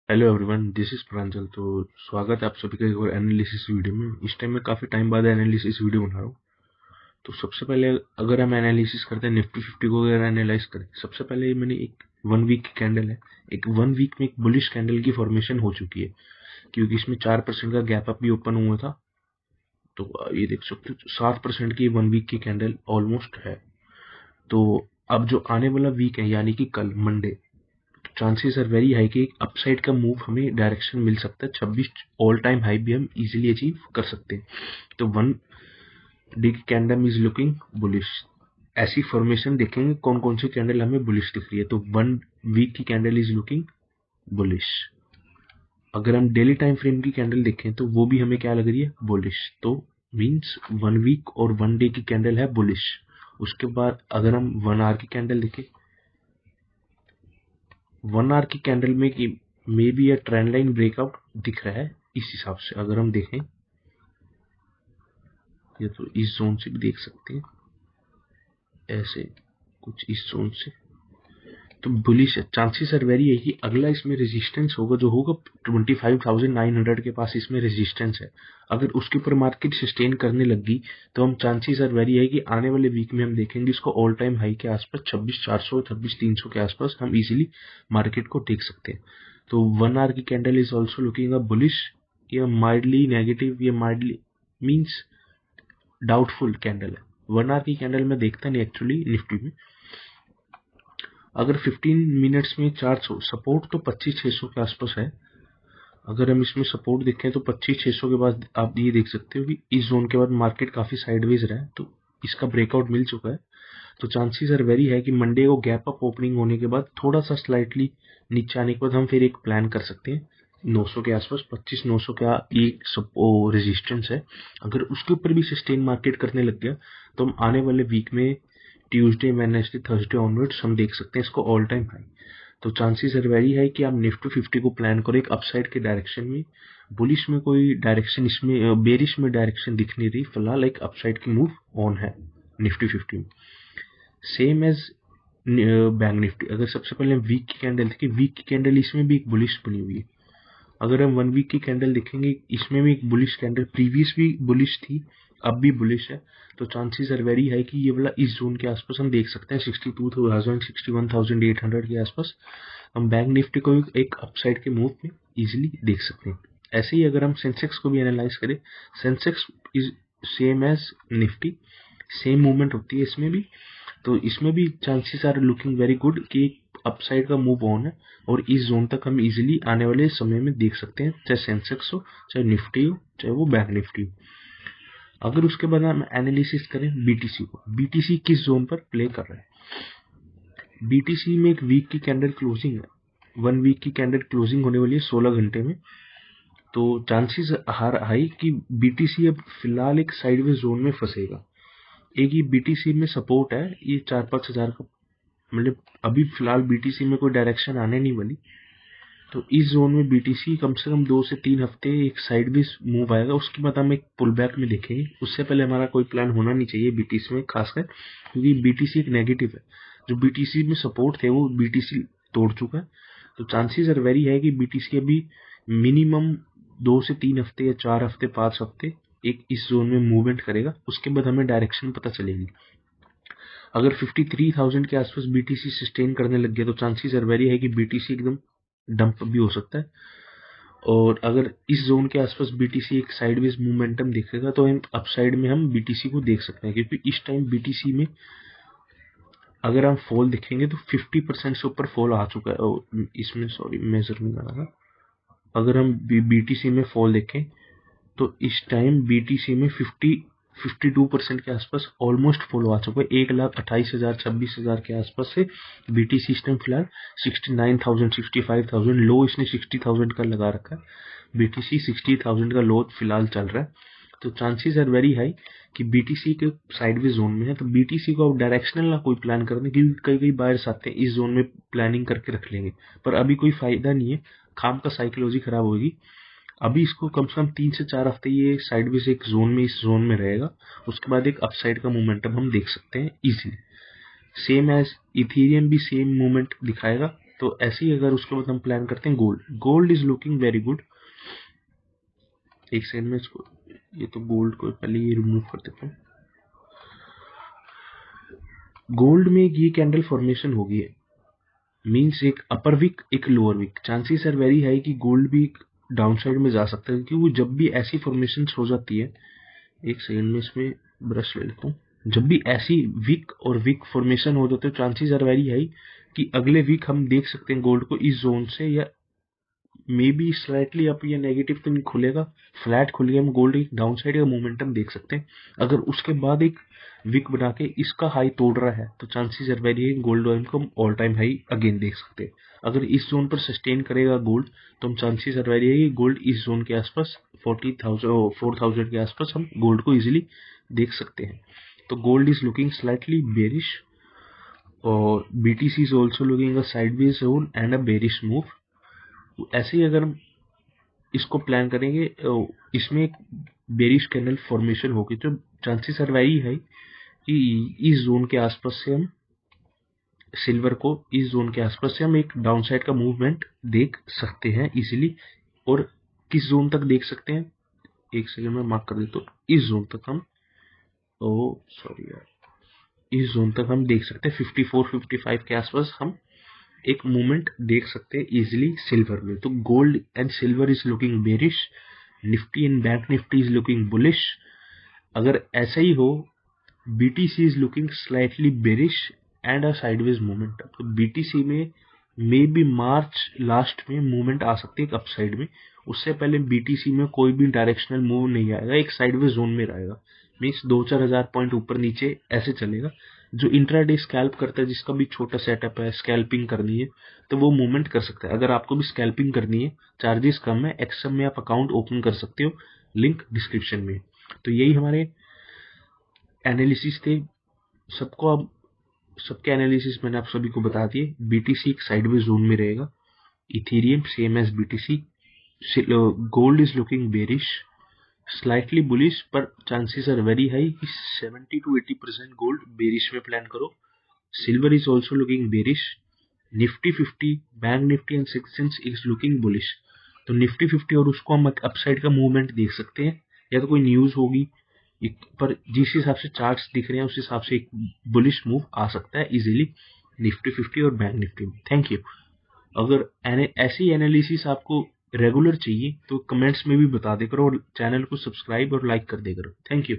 Hello everyone, this is प्रांजल। तो स्वागत है आप सभी का एक और एनालिसिस वीडियो में। इस टाइम मैं काफ़ी टाइम बाद एनालिसिस वीडियो बना रहा हूँ। तो सबसे पहले अगर हम एनालिसिस करते हैं निफ्टी 50 को, अगर एनालाइज करें, सबसे पहले मैंने एक 1 वीक की कैंडल है, एक 1 वीक में एक बुलिश कैंडल की फॉर्मेशन हो चुकी है, क्योंकि इसमें 4% का गैप अप भी ओपन हुआ था। तो ये देख सकते हो 7% की 1 वीक की कैंडल ऑलमोस्ट है। तो अब जो आने वाला वीक है, यानी कि कल Monday, chances are very high कि एक अपसाइड का मूव हमें डायरेक्शन मिल सकता है। 26 ऑल टाइम हाई भी हम इजीली अचीव कर सकते हैं। तो 1 डे की कैंडल इज लुकिंग बुलिश। ऐसी फॉर्मेशन देखेंगे कौन कौन सी कैंडल हमें बुलिश दिख रही है। तो 1 वीक की कैंडल इज लुकिंग बुलिश। अगर हम डेली टाइम फ्रेम की कैंडल देखें तो वो भी हमें क्या लग रही है, बुलिश। तो मीन्स 1 वीक और 1 डे की कैंडल है बुलिश। उसके बाद अगर हम 1 आवर की कैंडल देखें, 1 आवर की कैंडल में कि मे बी यह ट्रेंड लाइन ब्रेकआउट दिख रहा है। इस हिसाब से अगर हम देखें, या तो इस जोन से भी देख सकते हैं, ऐसे कुछ इस जोन से, तो बुलिश है। चांसेस आर वेरी है कि अगला इसमें रेजिस्टेंस होगा, जो होगा 25,900 के पास इसमें रेजिस्टेंस है। अगर उसके ऊपर मार्केट सस्टेन करने लगी तो हम चांसेस आर वेरी है कि आने वाले वीक में हम देखेंगे इसको ऑल टाइम हाई के आसपास 26,400 26,300 के आसपास हम इजीली मार्केट को देख सकते हैं। तो 1 आवर की candle is also looking a bullish. ये माइल्डली नेगेटिव, ये माइल्डली मीन्स डाउटफुल कैंडल है। 1 आवर की कैंडल में देखता नहीं एक्चुअली निफ्टी में। अगर 15 मिनट्स में चार्ट सपोर्ट तो 25,600 के आसपास है। अगर हम इसमें सपोर्ट देखें तो 25,600 के बाद आप ये देख सकते हो कि इस जोन के बाद मार्केट काफी साइडवेज रहा है, तो इसका ब्रेकआउट मिल चुका है। तो चांसेस आर वेरी है कि मंडे को गैप अप ओपनिंग होने के बाद थोड़ा सा स्लाइटली नीचे आने के बाद हम फिर एक प्लान कर सकते हैं 900 के आसपास। 25,900 का ये रेजिस्टेंस है। अगर उसके ऊपर भी सस्टेन मार्केट करने लग गया तो हम आने वाले वीक में ट्यूसडे, वेडनेसडे, थर्सडे ऑनवर्ड्स हम देख सकते हैं इसको ऑल टाइम हाई। तो चांसेस आर वेरी है कि आप निफ्टी 50 को प्लान करो एक अपसाइड के डायरेक्शन में। बुलिश में कोई डायरेक्शन, इसमें बेरिश में डायरेक्शन दिख नहीं रही फिलहाल। एक अपसाइड की मूव ऑन है निफ्टी 50 में, सेम एज बैंक निफ्टी। अगर सबसे पहले हम वीक की कैंडल देखिए, वीक की कैंडल इसमें भी एक बुलिश बनी हुई है। अगर हम 1 वीक की कैंडल देखेंगे, इसमें भी एक बुलिश कैंडल, प्रीवियस भी बुलिश थी, अब भी बुलिश है। तो चांसेस आर वेरी हाई कि ये वाला इस जोन के आसपास हम देख सकते हैं 62,000 61,800 के आसपास हम बैंक निफ्टी को एक अपसाइड के मूव में इजीली देख सकते हैं। ऐसे ही अगर हम सेंसेक्स को भी एनालाइज करें, Sensex is same as Nifty, same movement होती है इसमें भी। तो इसमें भी chances are looking very good कि अपसाइड का मूव ऑन है, और इस जोन तक हम इजीली आने वाले समय में देख सकते हैं, चाहे सेंसेक्स हो, चाहे निफ्टी हो, चाहे वो बैंक निफ्टी हो। अगर उसके बाद हम एनालिसिस करें बीटीसी को, बीटीसी किस जोन पर प्ले कर रहा है। बीटीसी में एक वीक की कैंडल क्लोजिंग है, 1 वीक की कैंडल क्लोजिंग होने वाली है 16 घंटे में। तो चांसेस हाई कि बीटीसी अब फिलहाल एक साइडवेज जोन में फंसेगा। एक ये बीटीसी में सपोर्ट है, ये 4-5 हजार का, मतलब अभी फिलहाल बीटीसी में कोई डायरेक्शन आने नहीं वाली। तो इस जोन में बीटीसी कम से कम 2 से 3 हफ्ते एक साइडवेज मूव आएगा, उसके बाद हम एक पुल बैक में देखेंगे। उससे पहले हमारा कोई प्लान होना नहीं चाहिए बीटीसी में, खासकर क्योंकि बीटीसी एक नेगेटिव है। जो बीटीसी में सपोर्ट थे वो बीटीसी तोड़ चुका है। तो चांसेस आर वेरी है कि बीटीसी अभी मिनिमम 2 से 3 हफ्ते या 4 हफ्ते 5 हफ्ते एक इस जोन में मूवमेंट करेगा, उसके बाद हमें डायरेक्शन पता चलेगी। अगर 53,000 के आसपास बीटीसी सस्टेन करने लग गया तो चांसेस आर वेरी है कि बीटीसी एकदम डंप भी हो सकता है। और अगर इस जोन के आसपास बीटीसी एक साइडवेज मोमेंटम दिखेगा तो हम अपसाइड में हम बीटीसी को देख सकते हैं, क्योंकि इस टाइम बीटीसी में अगर हम फॉल देखेंगे तो 50% से ऊपर फॉल आ चुका है। इसमें सॉरी मेजर नहीं कर रहा। अगर हम बीटीसी में फॉल देखें तो इस टाइम बीटीसी में 52% के आसपास ऑलमोस्ट फॉलो आ चुका है। 1,28,000 26,000 के आसपास से बीटीसी सिस्टम फिलहाल 69,000 65,000 लो इसने 60,000 का लगा रखा है। बीटीसी 60,000 का लो फिलहाल चल रहा है। तो चांसेस आर वेरी हाई कि बीटीसी के साइडवेज जोन में है। तो बीटीसी को अब डायरेक्शनल ना कोई प्लान करना, क्योंकि कई कई बायर्स आते हैं इस जोन में प्लानिंग करके रख लेंगे, पर अभी कोई फायदा नहीं है, खाम का साइकोलॉजी खराब होगी। अभी इसको कम से कम 3 से 4 हफ्ते ये साइडवेज एक जोन में, इस जोन में रहेगा। उसके बाद एक अपसाइड का मोमेंटम हम देख सकते हैं इजीली। सेम एज इथेरियम भी सेम मूवमेंट दिखाएगा, तो ऐसे ही अगर उसके बाद हम प्लान करते हैं gold is looking very good. एक सेकंड में इसको, ये तो गोल्ड को पहले ये रिमूव कर देता हूँ। गोल्ड में ये कैंडल फॉर्मेशन होगी है, मीन्स एक अपर वीक एक lower week, chances are very high कि गोल्ड भी डाउन साइड में जा सकता है, क्योंकि वो जब भी ऐसी फॉर्मेशन हो जाती है, एक सेकंड में इसमें ब्रश ले लेता हूँ, जब भी ऐसी वीक और वीक फॉर्मेशन हो जाते हैं चांसेस आर वेरी हाई कि अगले वीक हम देख सकते हैं गोल्ड को इस जोन से, या मे बी स्लाइटली अप या नेगेटिव तो नहीं खुलेगा, फ्लैट खुल गया, हम गोल्ड एक डाउन साइड का मोमेंटम देख सकते हैं। अगर उसके बाद एक विक बना के इसका हाई तोड़ रहा है तो चांसेस आर वेरी है गोल्ड ऑयल को हम ऑल टाइम हाई अगेन देख सकते हैं। अगर इस जोन पर सस्टेन करेगा गोल्ड तो हम चांसेस आर वेरी है कि गोल्ड इस जोन के आसपास 40,000 के आसपास हम गोल्ड को इजीली देख सकते हैं। तो gold is looking slightly bearish और BTC is also looking a sideways zone and a bearish move. ऐसे ही अगर हम इसको प्लान करेंगे, इसमें एक बेरिश कैंडल फॉर्मेशन होगी, तो चांसेस आर वेरी है कि इस जोन के आसपास से हम सिल्वर को इस जोन के आसपास से हम एक डाउन साइड का मूवमेंट देख सकते हैं इजीली। और किस जोन तक देख सकते हैं, एक सेकंड में मार्क कर देता हूँ, इस जोन तक हम इस जोन तक हम देख सकते हैं 54-55 के आसपास हम एक मूवमेंट देख सकते हैं इजीली सिल्वर में। तो gold and silver is looking bearish, Nifty and bank Nifty is looking bullish. अगर ऐसा ही हो, BTC is looking slightly bearish and a sideways movement. तो BTC में मे बी मार्च लास्ट में मूवमेंट आ सकती है अपसाइड में, उससे पहले BTC में कोई भी डायरेक्शनल मूव नहीं आएगा, एक साइडवेज जोन में रहेगा, मीन्स 2-4 हजार पॉइंट ऊपर नीचे ऐसे चलेगा। जो इंट्राडे स्कैल्प करता है, जिसका भी छोटा सेटअप है, स्कैल्पिंग करनी है, तो वो मूवमेंट कर सकता है। अगर आपको भी स्कैल्पिंग करनी है, चार्जेस कम है, एक्सएम में आप अकाउंट ओपन कर सकते हो, लिंक डिस्क्रिप्शन में। तो यही हमारे एनालिसिस थे, सबको अब सबके एनालिसिस मैंने आप सभी को बता दिए। BTC एक साइडवेज जोन में रहेगा, Ethereum same as BTC, gold is looking bearish slightly bullish, पर चांसेस आर वेरी हाई कि 70 to 80% गोल्ड बेरिश में प्लान करो। Silver is also looking bearish, Nifty 50 bank Nifty and Sensex is looking bullish. तो Nifty 50 और उसको हम upside का movement देख सकते हैं, या तो कोई न्यूज होगी, पर जिस हिसाब से चार्ट्स दिख रहे हैं उस हिसाब से एक बुलिश मूव आ सकता है इजीली निफ्टी 50 और बैंक निफ्टी में। Thank you. अगर ऐसी एनालिसिस आपको रेगुलर चाहिए तो कमेंट्स में भी बता दे करो, और चैनल को सब्सक्राइब और लाइक कर दे करो। Thank you.